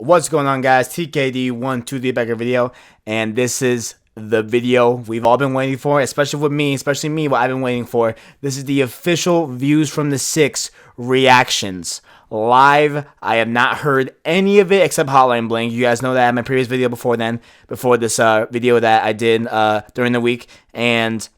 What's going on, guys? TKD123 back a video, and this is the video we've all been waiting for, especially me, what I've been waiting for. This is the official Views from the Six reactions live. I have not heard any of it except Hotline Bling. You guys know that in my previous video before this video that I did during the week, and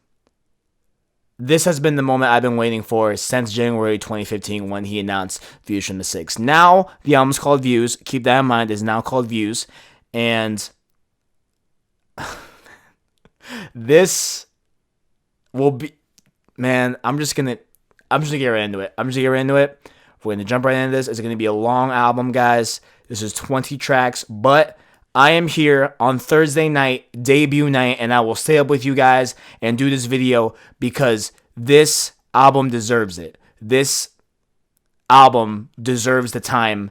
this has been the moment I've been waiting for since January 2015 when he announced Views from the Six. Now, the album's called Views. Keep that in mind. It's now called Views. And this will be... Man, I'm just gonna get right into it. We're gonna jump right into this. It's gonna be a long album, guys. This is 20 tracks, but I am here on Thursday night, debut night, and I will stay up with you guys and do this video because this album deserves it. This album deserves the time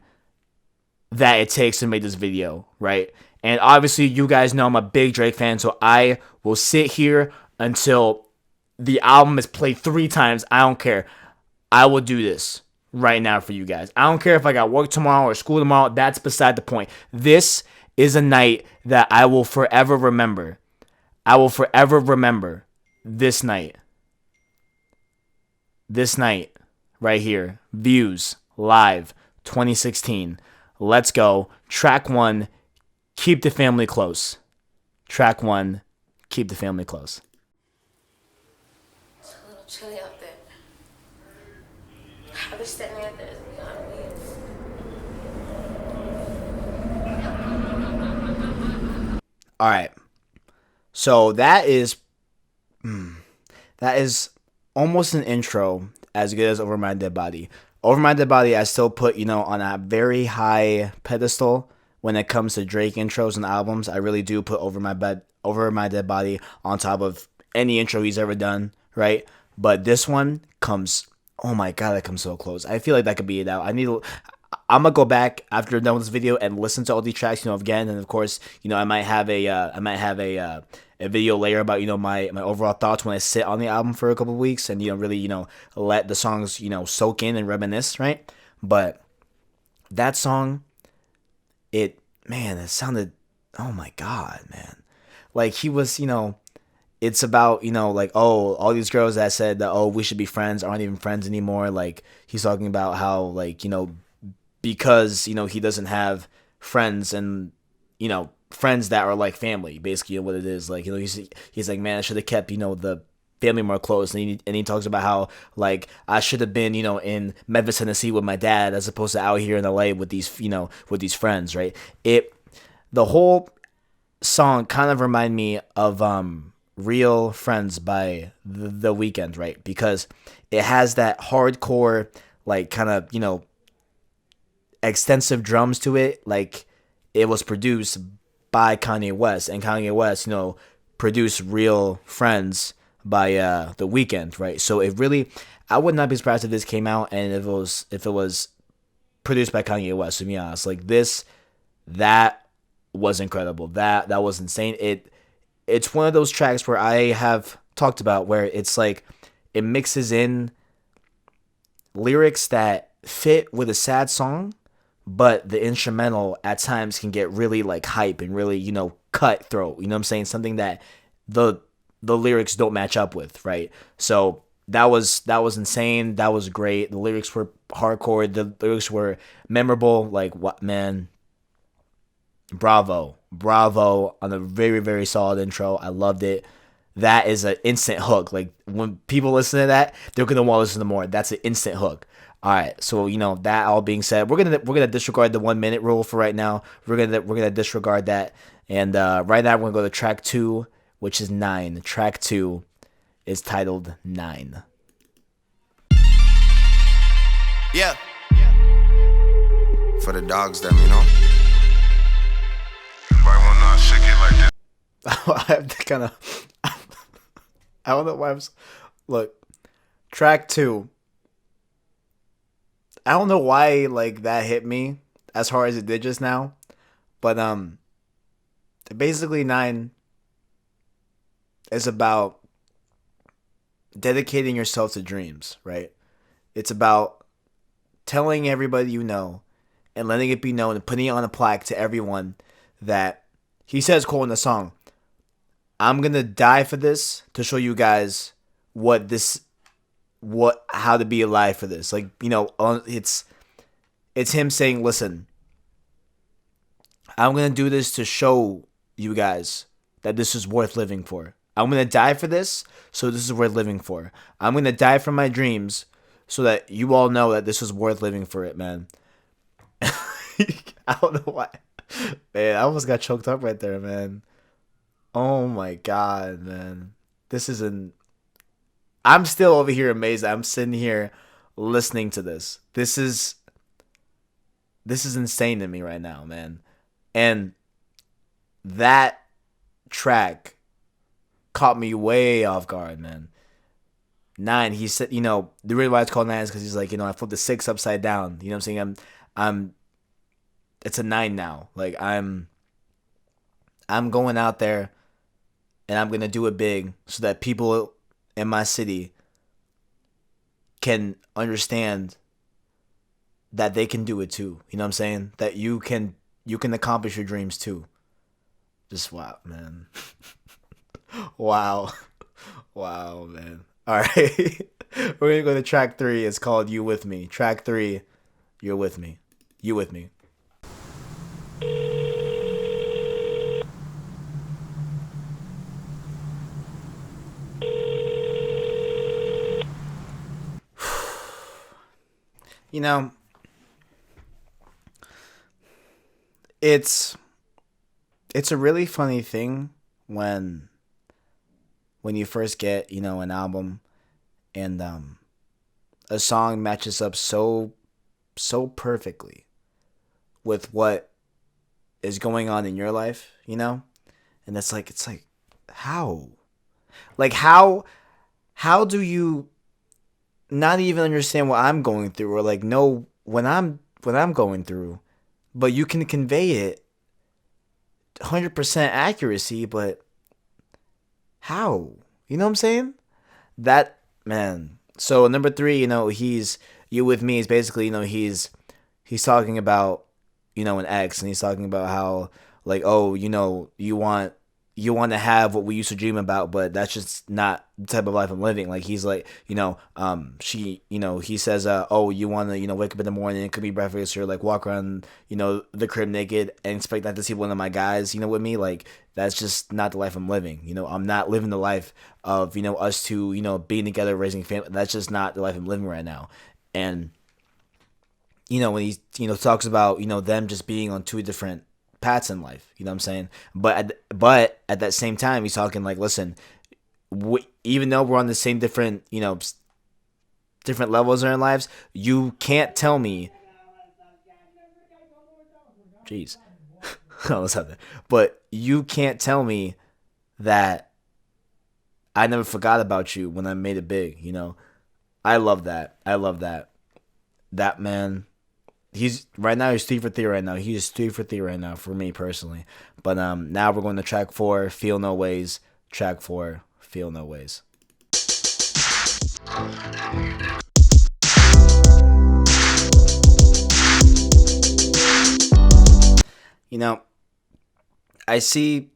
that it takes to make this video, right? And obviously, you guys know I'm a big Drake fan, so I will sit here until the album is played 3 times. I don't care. I will do this right now for you guys. I don't care if I got work tomorrow or school tomorrow. That's beside the point. This is a night that I will forever remember. I will forever remember this night. This night right here. Views live 2016. Let's go. Track 1, Keep the Family Close. Track 1, Keep the Family Close. It's a little chilly out there. I wish that man there is beyond me. All right, so that is almost an intro as good as Over My Dead Body. Over My Dead Body, I still put on a very high pedestal when it comes to Drake intros and albums. I really do put Over My Dead Body on top of any intro he's ever done, right? But this one comes, oh my god, that comes so close. I feel like that could be it out. I'm gonna go back after done with this video and listen to all these tracks, again, and of course, I might have a video later about my overall thoughts when I sit on the album for a couple of weeks and really let the songs soak in and reminisce, right? But that song, it sounded, oh my god, man, like he was it's about like, oh, all these girls that said that, oh, we should be friends aren't even friends anymore. Like he's talking about how like because he doesn't have friends and friends that are like family, basically what it is. Like he's like, man, I should have kept the family more close. And he talks about how like I should have been in Memphis, Tennessee with my dad as opposed to out here in LA with these with these friends, right? The whole song kind of remind me of Real Friends by The Weeknd, right? Because it has that hardcore like kind of extensive drums to it. Like it was produced by Kanye West, and Kanye West produced Real Friends by The Weeknd, right? So it really, I would not be surprised if this came out and if it was produced by Kanye West, to be honest. Like that was incredible. That was insane. It's one of those tracks where I have talked about where it's like it mixes in lyrics that fit with a sad song, but the instrumental at times can get really like hype and really cutthroat. You know what I'm saying? Something that the lyrics don't match up with, right? So that was insane. That was great. The lyrics were hardcore. The lyrics were memorable. Like, what, man? Bravo on a very, very solid intro. I loved it. That is an instant hook. Like when people listen to that, they're gonna want to listen to more. That's an instant hook. All right, so that all being said, we're gonna disregard the 1 minute rule for right now. We're gonna disregard that, and right now we're gonna go to track 2, which is 9. Track 2 is titled 9. Yeah. For the dogs, them, Might wanna shake it like this. I have to kind of, I don't know why look, track 2. I don't know why like that hit me as hard as it did just now, but basically 9 is about dedicating yourself to dreams, right? It's about telling everybody and letting it be known and putting it on a plaque to everyone that he says, quote in the song, I'm gonna die for this to show you guys how to be alive for this. Like, it's him saying, listen, I'm gonna do this to show you guys that this is worth living for. I'm gonna die for this, so this is worth living for. I'm gonna die for my dreams, so that you all know that this is worth living for it, man. I don't know why. Man, I almost got choked up right there, man. Oh my god, man. I'm still over here amazed. I'm sitting here listening to this. This is insane to me right now, man. And that track caught me way off guard, man. 9, he said, the reason why it's called 9 is because he's like, I flipped the 6 upside down. You know what I'm saying? It's a 9 now. Like, I'm going out there and I'm gonna do it big so that people in my city can understand that they can do it too. You know what I'm saying? That you can accomplish your dreams too. Just wow, man. Wow, man. All right, we're gonna go to track 3. It's called "You With Me." Track 3, "You're With Me." You with me. It's a really funny thing when you first get, an album and a song matches up so perfectly with what is going on in your life, and it's like how? Like how do you not even understand what I'm going through or like know what I'm going through, but you can convey it 100% accuracy, but how? You know what I'm saying? That, man. So number 3, he's "You With Me" is basically, he's talking about, an ex, and he's talking about how like, oh, you want to have what we used to dream about, but that's just not the type of life I'm living. Like, he's like, he says, oh, you want to, wake up in the morning, it could be breakfast, or like walk around, the crib naked and expect not to see one of my guys, with me. Like, that's just not the life I'm living. I'm not living the life of, us two, being together, raising family. That's just not the life I'm living right now. And, when he, talks about, them just being on 2 different paths in life, you know what I'm saying? But at that same time, he's talking like, listen, even though we're on the same different, different levels in our lives, you can't tell me. Jeez, what's happening? But you can't tell me that I never forgot about you when I made it big. I love that. That man. He's 3 for 3 right now. He's 3 for 3 right now for me personally. But now we're going to track 4, "Feel No Ways." Track 4, "Feel No Ways." I see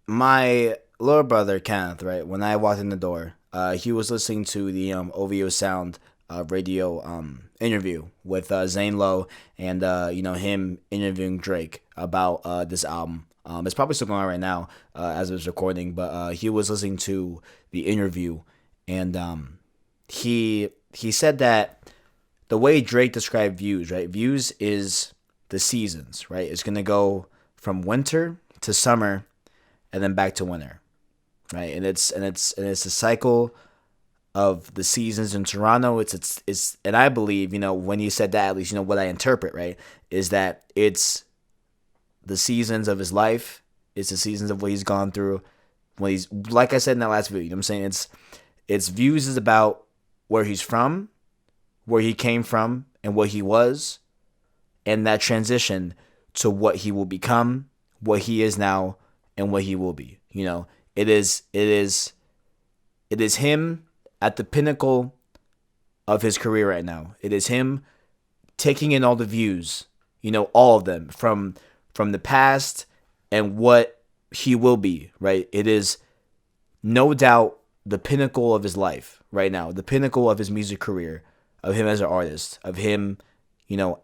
my little brother Kenneth, right? When I walked in the door, he was listening to the OVO Sound radio interview with Zane Lowe, and him interviewing Drake about this album. It's probably still going on right now as it was recording, but he was listening to the interview, and he said that the way Drake described Views, right? Views is the seasons, right? It's gonna go from winter to summer, and then back to winter, right? And it's a cycle of the seasons in Toronto. It's and I believe, when you said that, at least, what I interpret, right, is that it's the seasons of his life, it's the seasons of what he's gone through. When he's, like I said in that last video, what I'm saying? It's Views is about where he's from, where he came from, and what he was, and that transition to what he will become, what he is now, and what he will be. It is him at the pinnacle of his career right now. It is him taking in all the views all of them from the past and what he will be, right? It is no doubt the pinnacle of his life right now, the pinnacle of his music career, of him as an artist, of him,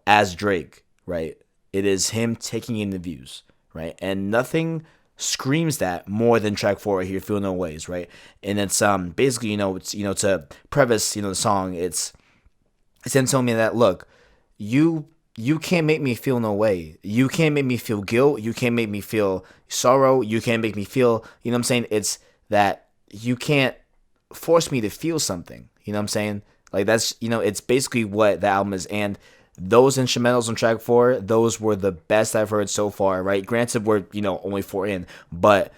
as Drake, right? It is him taking in the views, right? And nothing screams that more than track 4 here, Feel No Ways, right? And it's basically, it's to preface, the song, it's him telling me that, look, you can't make me feel no way. You can't make me feel guilt. You can't make me feel sorrow. You can't make me feel, what I'm saying? It's that you can't force me to feel something. You know what I'm saying? Like that's, it's basically what the album is. And those instrumentals on track 4, those were the best I've heard so far, right? Granted, we're, only 4 in, but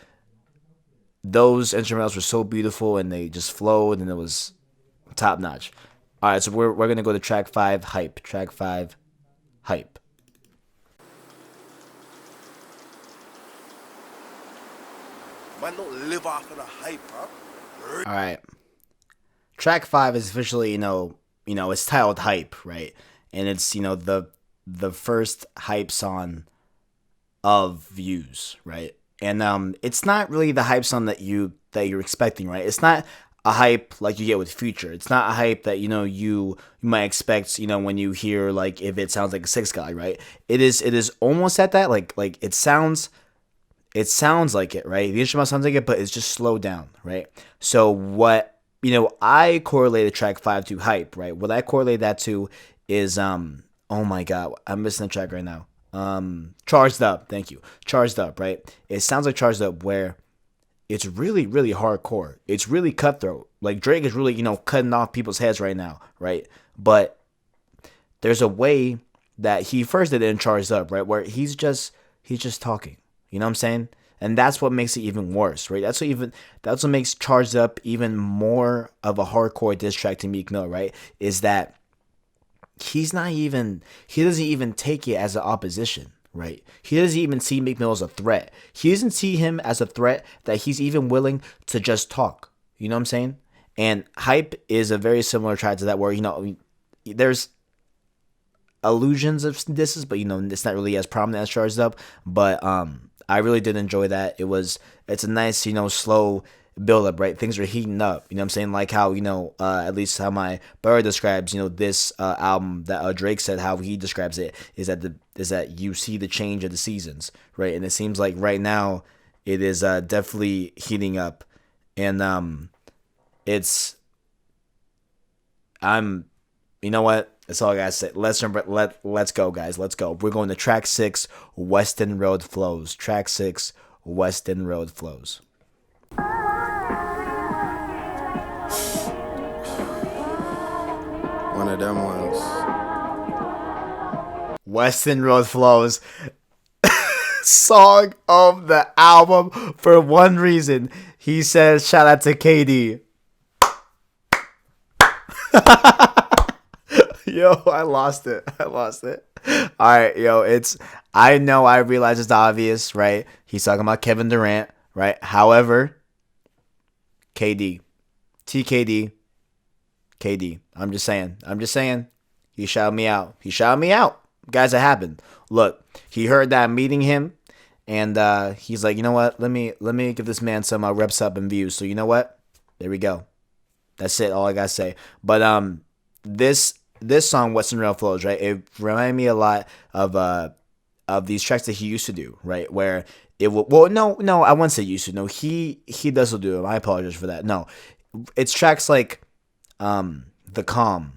those instrumentals were so beautiful and they just flowed and it was top notch. All right, so we're going to go to track 5, Hype. Track 5, Hype. Man don't live off of the hype, huh? All right. Track 5 is officially, it's titled Hype, right? And it's, the first hype song of Views, right? And it's not really the hype song that you're expecting, right? It's not a hype like you get with Future. It's not a hype that you might expect, when you hear like if it sounds like a 6 guy, right? It is almost at that like it sounds like it, right? The instrument sounds like it, but it's just slowed down, right? So what I correlated track 5 to Hype, right? What I correlate that to is oh my god, I'm missing the track right now. Charged Up, thank you. Charged Up, right? It sounds like Charged Up where it's really, really hardcore. It's really cutthroat. Like Drake is really, cutting off people's heads right now, right? But there's a way that he first did it in Charged Up, right? Where he's just talking. You know what I'm saying? And that's what makes it even worse, right? That's what makes Charged Up even more of a hardcore diss track to Meek Mill, right? Is that he doesn't even take it as an opposition, right? He doesn't even see Meek Mill as a threat. He doesn't see him as a threat that he's even willing to just talk. You know what I'm saying? And Hype is a very similar track to that where, there's allusions of disses, but, it's not really as prominent as Charged Up. But I really did enjoy that. It's a nice, slow build up, right? Things are heating up. You know what I'm saying? Like how, at least how my brother describes, this album that Drake said how he describes it is that you see the change of the seasons, right? And it seems like right now it is definitely heating up. And you know what? That's all I gotta say. Let's go, guys. Let's go. We're going to track 6, Weston Road Flows. Track 6, Weston Road Flows. One of them ones. Weston Road Flows. Song of the album for one reason. He says, shout out to KD. Yo, I lost it. Alright, yo, I realize it's obvious, right? He's talking about Kevin Durant, right? However, KD. TKD. KD. I'm just saying. He shouted me out. Guys, it happened. Look, he heard that I'm meeting him, and he's like, you know what? Let me give this man some reps up and views. So you know what? There we go. That's it. All I gotta say. But this song, Weston Road Flows, right? It reminded me a lot of these tracks that he used to do, right? Where it will. Well, no, I wouldn't say used to. No, he does still do it. I apologize for that. No, it's tracks like The Calm.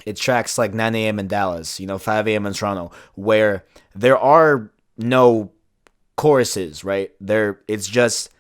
It's tracks like 9 a.m. in Dallas, 5 a.m. in Toronto, where there are no choruses, right? It's just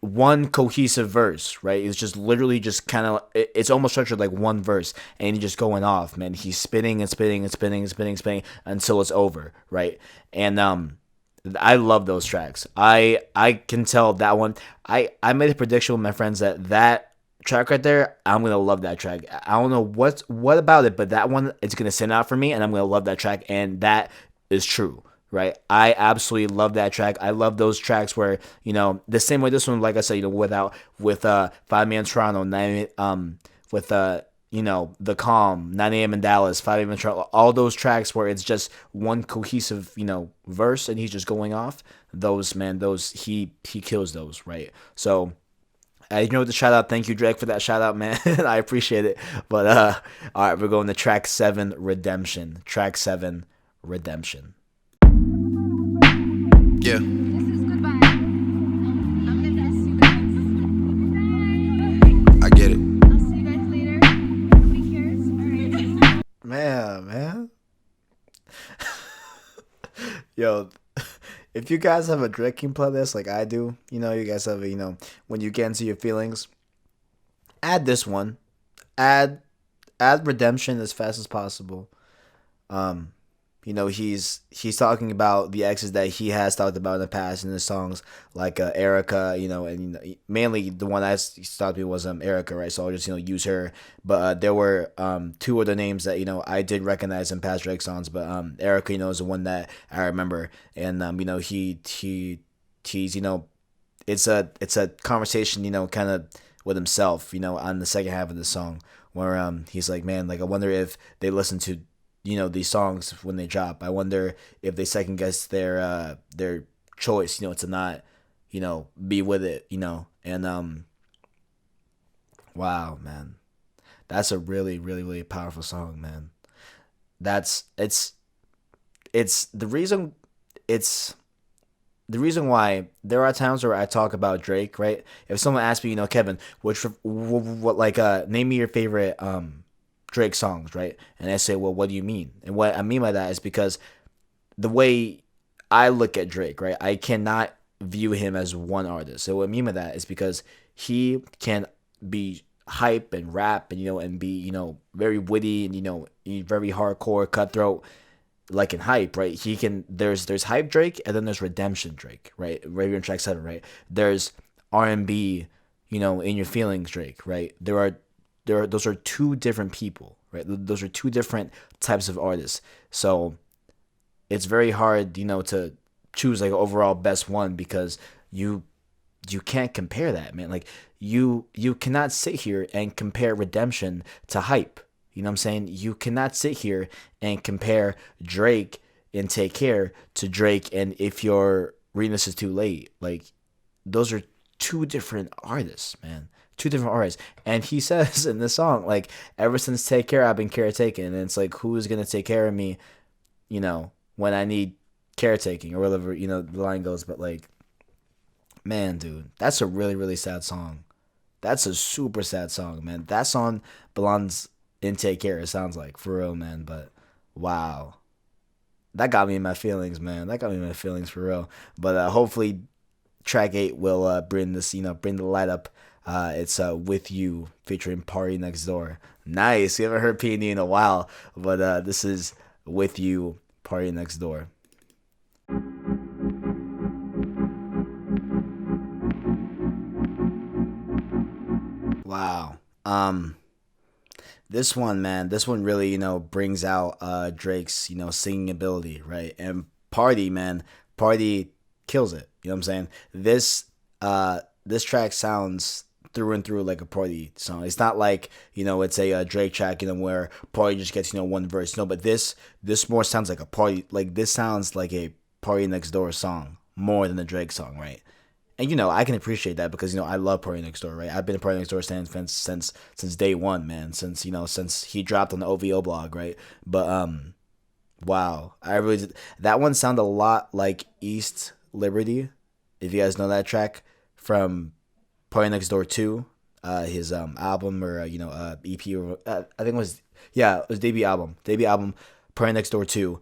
one cohesive verse, right? It's just literally just kind of, it's almost structured like one verse, and he's just going off, man. He's spinning and spinning and spinning and spinning and spinning until it's over, right? And I love those tracks. I can tell that one. I made a prediction with my friends that track right there, I'm gonna love that track. I don't know what about it, but that one, it's gonna stand out for me, and I'm gonna love that track, and that is true, right? I absolutely love that track. I love those tracks where the same way this one, like I said, with 5 Man Toronto, with The Calm, 9 a.m. in Dallas, 5 a.m. in Charlotte, all those tracks where it's just one cohesive, verse and he's just going off. Those, man, he kills those, right? So the shout out. Thank you, Drake, for that shout out, man. I appreciate it. But all right, we're going to track 7, Redemption. Track 7, Redemption. Yeah. I get it. Man. Yo, if you guys have a drinking playlist like I do, you guys have when you get into your feelings, add this one. Add Redemption as fast as possible. He's talking about the exes that he has talked about in the past in his songs, like Erica, and mainly the one I thought was Erica, right? So I'll just use her. But there were 2 other names that I did recognize in past Drake songs, but Erica, is the one that I remember, and he's it's a conversation, kind of with himself, on the second half of the song, where he's like, man, like I wonder if they listen to these songs when they drop. I wonder if they second guess their choice, to not, be with it, and wow, man, that's a really, really, really powerful song, man. It's the reason why there are times where I talk about Drake, right? If someone asks me, Kevin, name me your favorite Drake songs, right? And I say, well, what do you mean? And what I mean by that is because the way I look at Drake, right, I cannot view him as one artist. So what I mean by that is because he can be hype and rap and and be very witty and very hardcore, cutthroat, like in hype, right? He can. There's hype Drake and then there's redemption Drake, right? Right here in track 7, right? There's R&B, in your feelings Drake, right? Those are 2 different people, right? Those are 2 different types of artists. So it's very hard, to choose like overall best one because you can't compare that, man. Like you cannot sit here and compare Redemption to hype. You know what I'm saying? You cannot sit here and compare Drake and Take Care to Drake and If Your Remix Is Too Late. Like those are 2 different artists, man. 2 different artists. And he says in this song, like, ever since Take Care, I've been caretaking. And it's like, who's going to take care of me, when I need caretaking or whatever, the line goes. But, like, man, dude, that's a really, really sad song. That's a super sad song, man. That song belongs in Take Care, it sounds like, for real, man. But, wow. That got me in my feelings, man. That got me in my feelings, for real. But hopefully track 8 will bring this, bring the light up. It's With You featuring Party Next Door. Nice. We haven't heard P&D in a while, but this is With You, Party Next Door. Wow. This one, man, really, brings out Drake's, singing ability, right? And Party, man, Party kills it. You know what I'm saying? This track sounds through and through like a Party song. It's not like, it's a Drake track, where Party just gets, one verse. No, but this more sounds like a Party. Like, this sounds like a Party Next Door song more than a Drake song, right? And, I can appreciate that because, I love Party Next Door, right? I've been a Party Next Door fan since day one, man. Since he dropped on the OVO blog, right? But, wow. I really did. That one sounded a lot like East Liberty, if you guys know that track from Party Next Door 2, his album or EP or I think it was debut album, Party Next Door 2.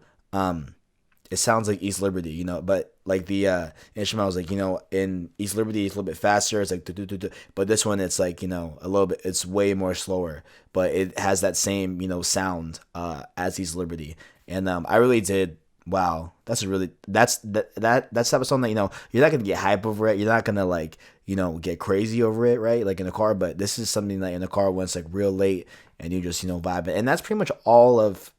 It sounds like East Liberty, but like the instrumental was like, in East Liberty it's a little bit faster, it's like but this one it's like, a little bit, it's way more slower, but it has that same, sound as East Liberty. And I really did. Wow, that's that type of song that you're not gonna get hype over it. You're not gonna like get crazy over it, right? Like in the car. But this is something that in the car when it's like real late and you just vibing. And that's pretty much all of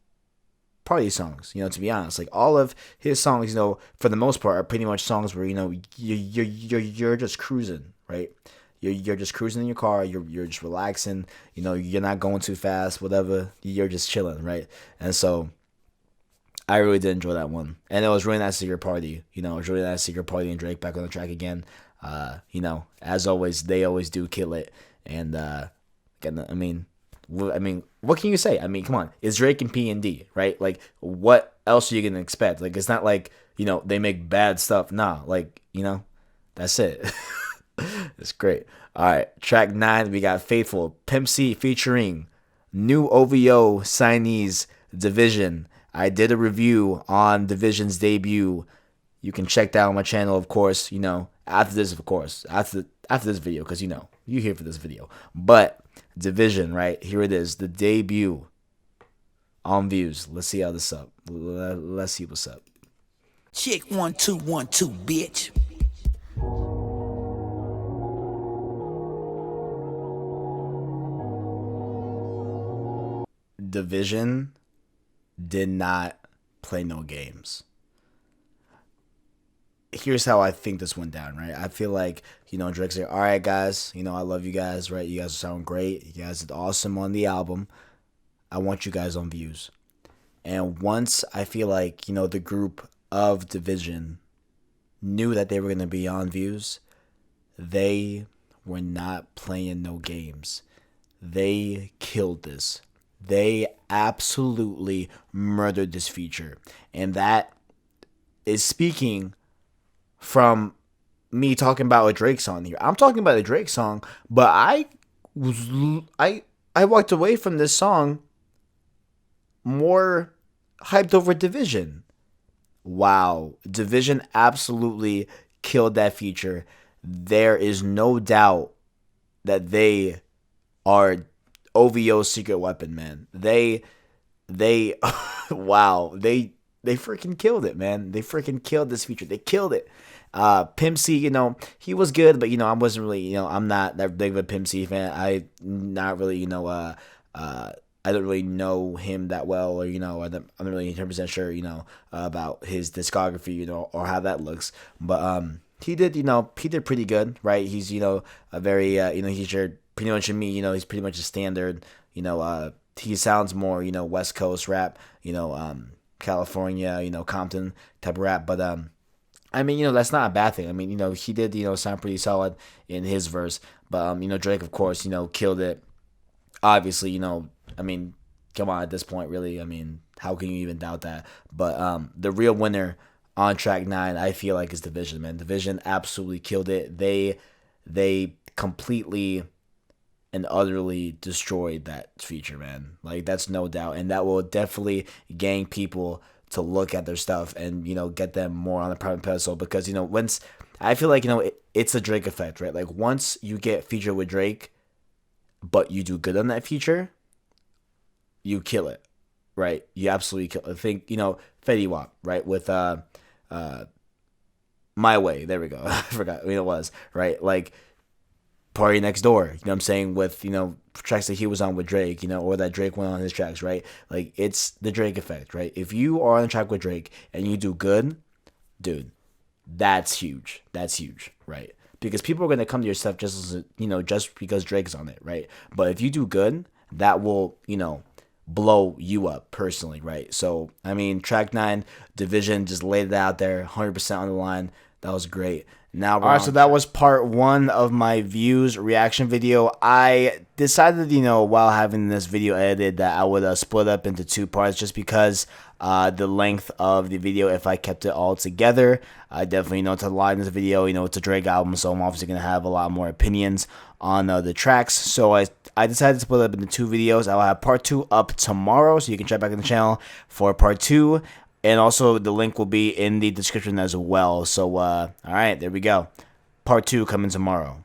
Party songs. To be honest, like all of his songs, for the most part, are pretty much songs where you're just cruising, right? you're just cruising in your car. You're just relaxing. You know, you're not going too fast. Whatever. You're just chilling, right? And so I really did enjoy that one, and it was really nice to see your party. You know, it was really nice to see your party and Drake back on the track again. You know, as always, they always do kill it. And again, I mean, what can you say? I mean, come on, it's Drake and P&D, right? Like, what else are you gonna expect? Like, it's not like, you know, they make bad stuff. Nah, like, you know, that's it. It's great. All right, track 9, we got Faithful, Pimp C featuring new OVO signees Division. I did a review on Division's debut. You can check that on my channel, of course. You know, after this, of course, after this video, because you know you here for this video. But Division, right here it is, the debut on Views. Let's see how this up. Let's see what's up. Check 1 2 1 2, bitch. Division did not play no games. Here's how I think this went down, right? I feel like, you know, Drake's like, all right, guys, you know, I love you guys, right? You guys sound great. You guys did awesome on the album. I want you guys on Views. And once I feel like, you know, the group of Division knew that they were going to be on Views, they were not playing no games. They killed this. They absolutely murdered this feature. And that is speaking from me talking about a Drake song here. I'm talking about a Drake song, but I walked away from this song more hyped over Division. Wow. Division absolutely killed that feature. There is no doubt that they are OVO's secret weapon, man. They wow. They freaking killed it, man. They freaking killed this feature. They killed it. Pimp C, you know, he was good, but, you know, I wasn't really, you know, I'm not that big of a Pimp C fan. I not really, you know, I don't really know him that well, or, you know, I'm not really 100% sure, you know, about his discography, you know, or how that looks. But he did, you know, he did pretty good, right? He's, you know, a very, you know, he's your pretty much me, you know, he's pretty much a standard, you know, he sounds more, you know, West Coast rap, you know, California, you know, Compton type of rap. But I mean, you know, that's not a bad thing. I mean, you know, he did, you know, sound pretty solid in his verse. But you know, Drake, of course, you know, killed it. Obviously, you know, I mean, come on, at this point, really, I mean, how can you even doubt that? But the real winner on track 9, I feel like, is Division, man. Division absolutely killed it. They completely and utterly destroyed that feature, man. Like, that's no doubt. And that will definitely gang people to look at their stuff and, you know, get them more on the private pedestal. Because, you know, once, I feel like, you know, it's a Drake effect, right? Like, once you get featured with Drake, but you do good on that feature, you kill it, right? You absolutely kill it. I think, you know, Fetty Wap, right? With My Way, there we go. I forgot who it was, right? Like, Party Next Door, you know what I'm saying, with, you know, tracks that he was on with Drake, you know, or that Drake went on his tracks, right? Like, it's the Drake effect, right? If you are on a track with Drake and you do good, dude, that's huge. That's huge, right? Because people are going to come to your stuff just as, you know, just because Drake's on it, right? But if you do good, that will, you know, blow you up personally, right? So, I mean, track 9, Division, just laid it out there, 100% on the line. That was great. Now, all right, so that was part 1 of my Views reaction video. I decided, you know, while having this video edited, that I would split up into 2 parts, just because the length of the video, if I kept it all together, I definitely, you know, to lie in this video, you know, it's a Drake album, so I'm obviously going to have a lot more opinions on the tracks. So I decided to split up into 2 videos. I'll have part 2 up tomorrow, so you can check back in the channel for part 2. And also, the link will be in the description as well. So, all right, there we go. Part 2 coming tomorrow.